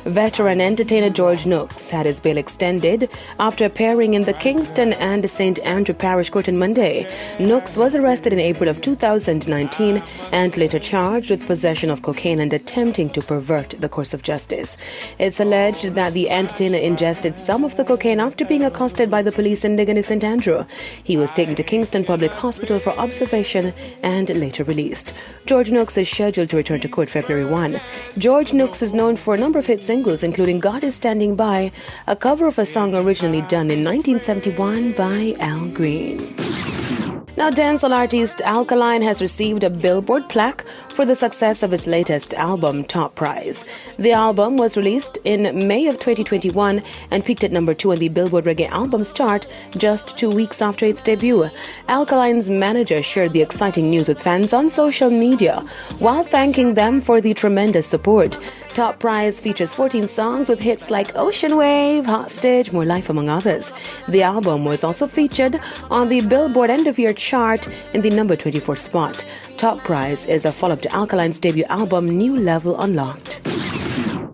Veteran entertainer George Nooks had his bail extended after appearing in the Kingston and St. Andrew Parish Court on Monday. Nooks was arrested in April of 2019 and later charged with possession of cocaine and attempting to pervert the course of justice. It's alleged that the entertainer ingested some of the cocaine after being accosted by the police in Diggany St. Andrew. He was taken to Kingston Public Hospital for observation and later released. George Nooks is scheduled to return to court February 1. George Nooks is known for a number of hit singles, including God is Standing By, a cover of a song originally done in 1971 by Al Green. Now, dancehall artist Alkaline has received a Billboard plaque for the success of his latest album, Top Prize. The album was released in May of 2021 and peaked at number 2 on the Billboard Reggae Albums chart just 2 weeks after its debut. Alkaline's manager shared the exciting news with fans on social media while thanking them for the tremendous support. Top Prize features 14 songs with hits like Ocean Wave, Hostage, More Life, among others. The album was also featured on the Billboard end-of-year chart in the number 24 spot. Top Prize is a follow-up to Alkaline's debut album, New Level Unlocked.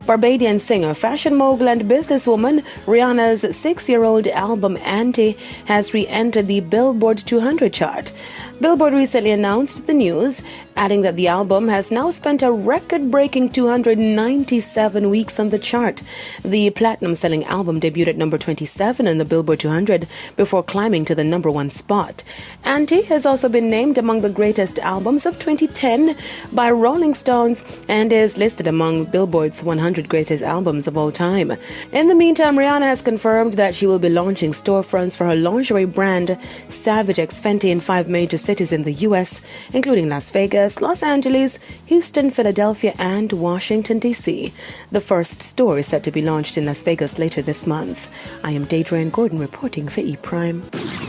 Barbadian singer, fashion mogul and businesswoman Rihanna's 6-year-old album Auntie has re-entered the Billboard 200 chart. Billboard recently announced the news, adding that the album has now spent a record-breaking 297 weeks on the chart. The platinum-selling album debuted at number 27 on the Billboard 200 before climbing to the number 1 spot. Auntie has also been named among the greatest albums of 2010 by Rolling Stones and is listed among Billboard's 100 greatest albums of all time. In the meantime, Rihanna has confirmed that she will be launching storefronts for her lingerie brand Savage X Fenty in 5 major cities in the U.S., including Las Vegas, Los Angeles, Houston, Philadelphia, and Washington, D.C. The first store is set to be launched in Las Vegas later this month. I am Deidre Gordon reporting for ePrime.